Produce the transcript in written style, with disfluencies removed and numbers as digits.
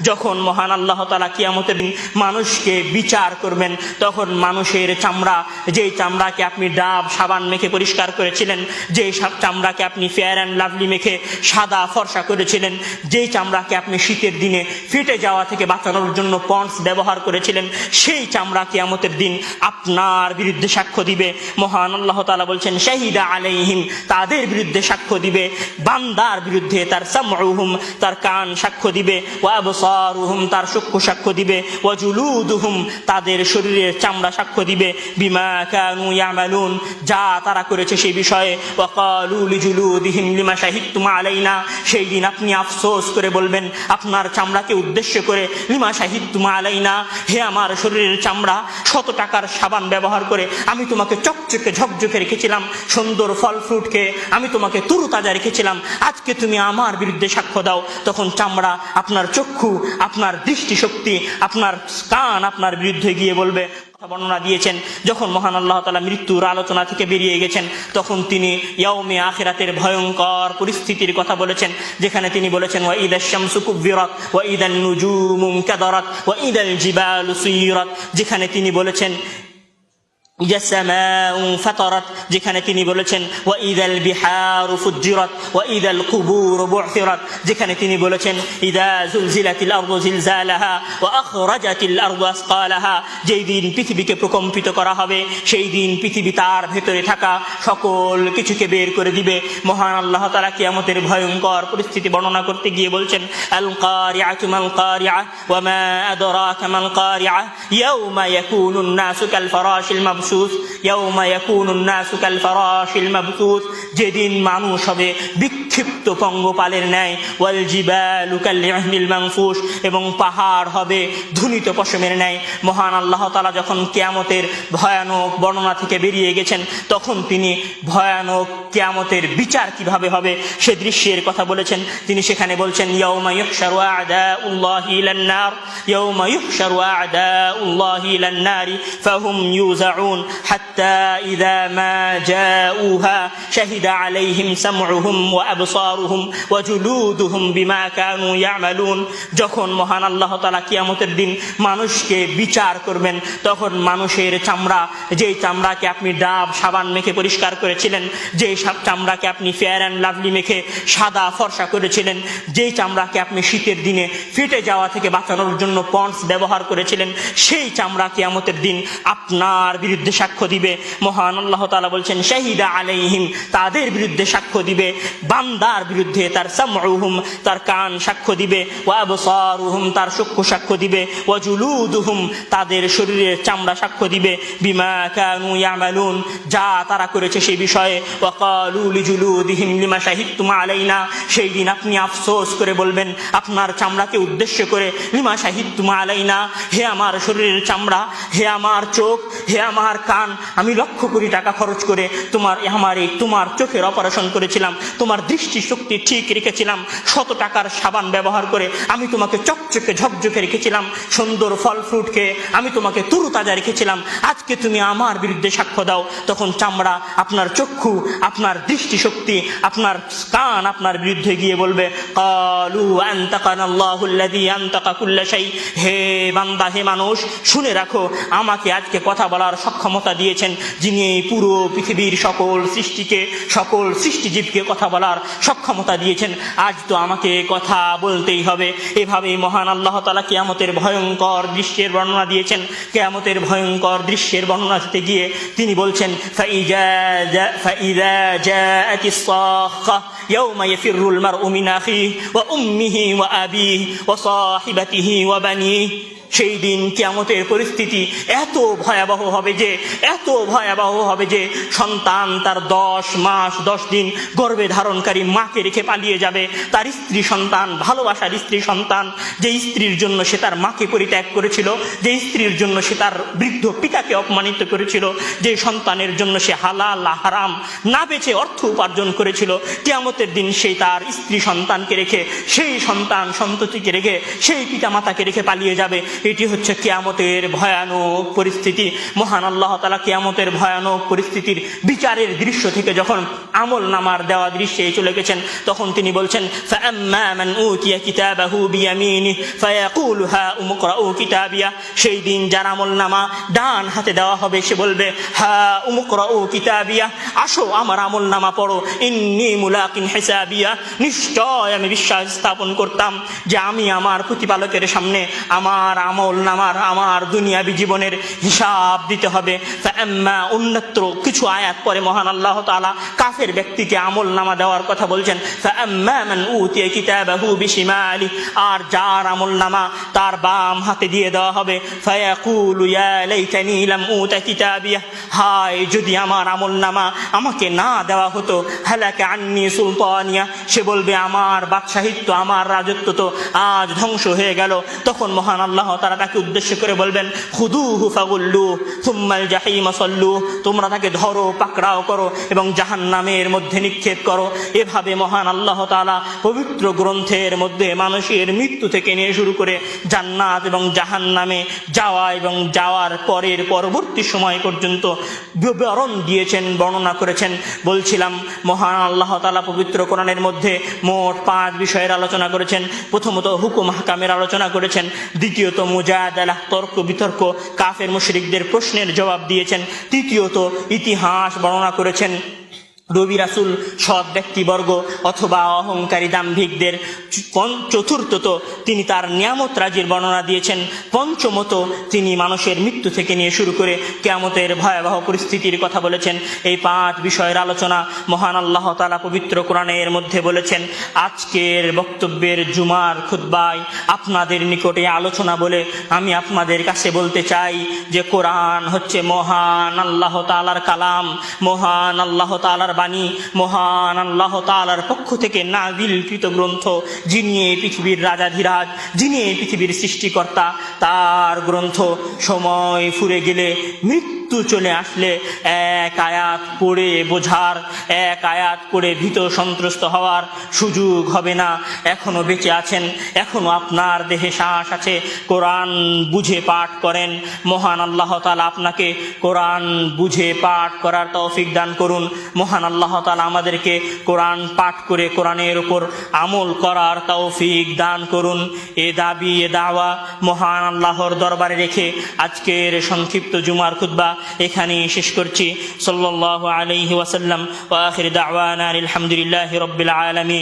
যখন মহান আল্লাহ তাআলা কিয়ামতের দিন মানুষকে বিচার করবেন, তখন মানুষের চামড়া, যেই চামড়াকে আপনি ডাব সাবান মেখে পরিষ্কার করেছিলেন, যেই চামড়াকে আপনি ফেয়ার অ্যান্ড লাভলি মেখে সাদা ফর্সা করেছিলেন, যেই চামড়াকে আপনি শীতের দিনে ফেটে যাওয়া থেকে বাঁচানোর জন্য পন্ডস ব্যবহার করেছিলেন, সেই চামড়া কিয়ামতের দিন আপনার বিরুদ্ধে সাক্ষ্য দিবে। মহান আল্লাহ তাআলা বলছেন শাহিদা আলাইহিম, তাদের বিরুদ্ধে সাক্ষ্য দিবে। বান্দার বিরুদ্ধে তার সামউহুম, তার কান সাক্ষ্য দিবে, ওয়া আবসারুহুম, তার চক্ষু সাক্ষ্য দিবে, ওয়া জুলুদুহুম, তাদের শরীরের চামড়া সাক্ষ্য দিবে, বিমা কানু ইয়ামালুন, যা তারা করেছে সেই বিষয়ে। ওয়া ক্বালু লিজুলুদিহিম লিমা শাহিদতুম আলাইনা, সেই দিন আপনি আফসোস করে বলবেন আপনার চামড়াকে উদ্দেশ্য করে, লিমা শাহিদতুম আলাইনা, হে আমার শরীরের চামড়া, 100 টাকার সাবান ব্যবহার করে আমি তোমাকে চকচকে ঝকঝকে রেখেছিলাম, সুন্দর ফল ফ্রুট খেয়ে আমি তোমাকে তরুতাজা রেখেছিলাম, আজকে তুমি আমার বিরুদ্ধে সাক্ষ্য দাও। তখন চামড়া, আপনার চক্ষু, আপনার দৃষ্টিশক্তি, আপনার কান আপনার বিরুদ্ধে গিয়ে বলবে। বর্ণনা দিয়েছেন যখন মহান আল্লাহ তাআলা মৃত্যুর আলোচনা থেকে বেরিয়ে গেছেন, তখন তিনি ইয়াউমে আখিরাতের ভয়ঙ্কর পরিস্থিতির কথা বলেছেন, যেখানে তিনি বলেছেন ওয়া ইদাশ শামসু কুব্বিরাত ওয়া ইদান নুজুমু কাদারাত ওয়া ইদাল জিবালু সুইরাত, যেখানে তিনি বলেছেন ফাতারাত, যেখানে তিনি বলেছেন ওয়া ইদাল বিহারু ফুজ্জিরাত ওয়া ইদাল কুবুরু বু'থিরাত, যেখানে তিনি বলেছেন ইদা জুলজিলাতিল আরদু জিলজালাহা ওয়া আখরাজাতিল আরদু আসকালাহা, যেই দিন পৃথিবীকে প্রকম্পিত করা হবে, সেই দিন পৃথিবী তার ভেতরে থাকা সকল কিছুকে বের করে দিবে। মহান আল্লাহ তাআলা কিয়ামতের ভয়ঙ্কর পরিস্থিতি বর্ণনা করতে গিয়ে বলছেন আল কারিআতু মাল কারিআ ওয়া মা আদরাকা মাল কারিআ ইয়াউমা ইয়াকুনুন নাসু কাল ফারাশিল মাবসুস ইয়াউমা ইয়াকুনুন নাসু কাল ফারাশিল মাবসুস, যেদিন মানুষ হবে বিক্ষিপ্ত পঙ্গপালের ন্যায়, ওয়াল জিবালু কাল ইহনিল মানফুশ, এবং পাহাড় হবে ধুনিত পশমের ন্যায়। মহান আল্লাহ তাআলা যখন কিয়ামতের ভয়ানক বর্ণনা থেকে বেরিয়ে গেছেন, তখন তিনি ভয়ানক কিয়ামতের বিচার কিভাবে হবে সে দৃশ্যের কথা বলেছেন। তিনি সেখানে বলছেন ইয়াউমা ইউহশারু আ'দাউল্লাহি ইলান নার ইয়াউমা ইউহশারু আ'দাউল্লাহি ইলান নারি ফাহুম ইউজাউন হাত্তা ইযা মা জাউহা শাহিদা আলাইহিম সামউহুম ওয়া আবসারুহুম ওয়া জুলুদুহুম বিমা কানু ইয়ামালুন। যখন মহান আল্লাহ তাআলা কিয়ামতের দিন মানুষকে বিচার করবেন, তখন মানুষের চামড়া, যেই চামড়াকে আপনি ডাব সাবান মেখে পরিষ্কার করেছিলেন, যেই চামড়াকে আপনি ফেয়ার অ্যান্ড লাভলি মেখে সাদা ফর্সা করেছিলেন, যেই চামড়াকে আপনি শীতের দিনে ফেটে যাওয়া থেকে বাঁচানোর জন্য পন্ডস ব্যবহার করেছিলেন, সেই চামড়া কিয়ামতের দিন আপনার বিরুদ্ধে সাক্ষ্য দিবে। মহান আল্লাহ তাআলা বলছেন শাহিদা আলাইহিম, তাদের বিরুদ্ধে সাক্ষ্য দিবে। বান্দার বিরুদ্ধে তার সামউহুম, তার কান সাক্ষ্য দিবে, ওয়া আবসারুহুম, তার চক্ষু সাক্ষ্য দিবে, ওয়া জুলুদুহুম, তাদের শরীরের চামড়া সাক্ষ্য দিবে, বিমা কানু ইয়ামালুন, যা তারা করেছে সেই বিষয়ে। ওয়া ক্বালু লিজুলুদিহিম লিমা শাহিদতুম আলাইনা, সেই দিন আপনি আফসোস করে বলবেন আপনার চামড়াকে উদ্দেশ্য করে, লিমা শাহিদতুম আলাইনা, হে আমার শরীরের চামড়া, হে আমার চোখ, হে আমার কান, আমি লক্ষ কোটি টাকা খরচ করে তোমার চোখের অপারেশন করেছিলাম, তোমার দৃষ্টিশক্তি ঠিক রেখেছিলাম, 100 টাকার সাবান ব্যবহার করে আমি তোমাকে চকচকে ঝকঝকে রেখেছিলাম, সুন্দর ফল ফ্রুট খেয়ে আমি তোমাকে তরুতাজা রেখেছিলাম, আজকে তুমি আমার বিরুদ্ধে সাক্ষ্য দাও। তখন চামড়া, আপনার চক্ষু, আপনার দৃষ্টিশক্তি, আপনার কান আপনার বিরুদ্ধে গিয়ে বলবে ক্বালু আনতাকানাল্লাহু আল্লাযী আনতাকা কুল্লা শাই, হে বান্দা, হে মানুষ, শুনে রাখো, আমাকে আজকে কথা বলার সক্ষমতা দিয়েছেন যিনি এই পুরো পৃথিবীর সকল সৃষ্টিকে, সকল সৃষ্টিজীবকে কথা বলার সক্ষমতা দিয়েছেন, আজ তো আমাকে কথা বলতেই হবে। এভাবেই মহান আল্লাহ তাআলা কিয়ামতের ভয়ঙ্কর দৃশ্যের বর্ণনা দিয়েছেন। কিয়ামতের ভয়ঙ্কর দৃশ্যের বর্ণনা দিতে গিয়ে তিনি বলছেন ফাইযা জাআতিস সাখা ইয়াউমা ইয়াফিরুল মারউ মিন আখিহি ওয়া উম্মিহি ওয়া আবিহি ওয়া সাহিবাতিহি ওয়া বানিহি, সেই দিন কিয়ামতের পরিস্থিতি এত ভয়াবহ হবে যে সন্তান তার 10 মাস 10 দিন গর্ভে ধারণকারী মাকে রেখে পালিয়ে যাবে। তার স্ত্রী সন্তান, ভালোবাসার স্ত্রী সন্তান, যে স্ত্রীর জন্য সে তার মাকে পরিত্যাগ করেছিল, যে স্ত্রীর জন্য সে তার বৃদ্ধ পিতাকে অপমানিত করেছিল, যে সন্তানের জন্য সে হালাল হারাম না বেছে অর্থ উপার্জন করেছিল, কিয়ামতের দিন সেই তার স্ত্রী সন্তানকে রেখে, সেই সন্তান সন্ততিকে রেখে, সেই পিতা মাতাকে রেখে পালিয়ে যাবে। এটি হচ্ছে কিয়ামতের ভয়ানক পরিস্থিতি। মহান আল্লাহ তাআলা কিয়ামতের ভয়ানক পরিস্থিতির বিচারের দৃশ্য থেকে যখন আমল নামার দেওয়া দৃশ্যে চলে গেছেন, তখন তিনি বলছেন ফাআম্মা মান উতিয়া কিতাবাহু বিয়ামিনিহি ফায়াকুলু হাউম ইকরাউ কিতাবিয়া। সেই দিন যার আমল নামা ডান হাতে দেওয়া হবে সে বলবে হাউম ইকরাউ কিতাবিয়া, আসো আমার আমল নামা পড়ো, ইন্নী মুলাকিন হিসাবিয়া, নিশ্চয় আমি বিশ্বাস স্থাপন করতাম যে আমি আমার প্রতিপালকের সামনে আমার আমল নামার আমার দুনিয়াবী জীবনের হিসাব দিতে হবে। ফাআম্মা, অন্যত্র কিছু আয়াত পরে মহান আল্লাহ তাআলা কাফের ব্যক্তিকে আমল নামা দেওয়ার কথা বলছেন। ফাআম্মা মান উতিয়া কিতাবাহু বিশিমালি, আর যার আমল নামা তার বাম হাতে দিয়ে দেওয়া হবে। ফায়াকুলু ইয়া লাইতানি লাম উতা কিতাবিয়া, হায় যদি আমার আমল নামা আমাকে না দেওয়া হতো। হালাকা আন্নি সুলতানিয়া, সে বলবে আমার বাদশাহিত্ব আমার রাজত্ব তো আজ ধ্বংস হয়ে গেল। তখন মহান আল্লাহ তাআলা তাকে উদ্দেশ্য করে বলবেন খুদুহু ফাগুল্লু সুম্মাল জাহিমা সাল্লু, তোমরা তাকে ধরো, পাকড়াও করো এবং জাহান্নামের মধ্যে নিক্ষেপ করো। এভাবে মহান আল্লাহ তাআলা পবিত্র গ্রন্থের মধ্যে মানুষের মৃত্যু থেকে নিয়ে শুরু করে জান্নাত এবং জাহান্নামে যাওয়া এবং যাওয়ার পরের পরবর্তী সময় পর্যন্ত বিবরণ দিয়েছেন, বর্ণনা করেছেন। বলছিলাম মহান আল্লাহ তাআলা পবিত্র কোরআনের মধ্যে মোট 5 বিষয়ের আলোচনা করেছেন। প্রথমত হুকুম হাকামের আলোচনা করেছেন, দ্বিতীয়ত মুজাদালাহ তর্ক বিতর্ক কাফের মুশরিকদের প্রশ্নের জবাব দিয়েছেন, তৃতীয়ত ইতিহাস বর্ণনা করেছেন, নবী রাসূল সৎ ব্যক্তিবর্গ অথবা অহংকারী দাম্ভিকদের, চতুর্থত তিনি তার নিয়ামত রাজির বর্ণনা দিয়েছেন, পঞ্চমত তিনি মানুষের মৃত্যু থেকে নিয়ে শুরু করে কিয়ামতের ভয়াবহ পরিস্থিতির কথা বলেছেন। এই 5 বিষয়ের আলোচনা মহান আল্লাহ তাআলা পবিত্র কোরআনের মধ্যে বলেছেন। আজকের বক্তব্যের জুমার খুতবায় আপনাদের নিকটে আলোচনা বলে আমি আপনাদের কাছে বলতে চাই যে কোরআন হচ্ছে মহান আল্লাহ তাআলার কালাম, মহান আল্লাহ তাআলার বাণী, মহান আল্লাহ তাআলার পক্ষ থেকে নাযিলকৃত গ্রন্থ। যিনি এই পৃথিবীর রাজাধিরাজ, যিনি এই পৃথিবীর সৃষ্টিকর্তা, তার গ্রন্থ সময় ফুরে গেলে, মৃত্যু চলে আসলে এক আয়াত পড়ে বোঝার, এক আয়াত পড়ে ভীত সন্ত্রস্ত হওয়ার সুযোগ হবে না। এখনো বেঁচে আছেন, এখনো আপনার দেহে শ্বাস আছে, কোরআন বুঝে পাঠ করেন। মহান আল্লাহ তাআলা আপনাকে কোরআন বুঝে পাঠ করার তৌফিক দান করুন। মহান আল্লাহ তাআলা আমাদেরকে কোরআন পাঠ করে কোরআনের উপর আমল করার তৌফিক দান করুন। এ দাবি, এ দাওয়া মহান আল্লাহর দরবারে রেখে আজকের সংক্ষিপ্ত জুমার খুতবা এখানেই শেষ করছি। সাল্লাল্লাহু আলাইহি ওয়াসাল্লাম ওয়া আখির দাওয়ানা আলহামদুলিল্লাহি রাব্বিল আলামিন।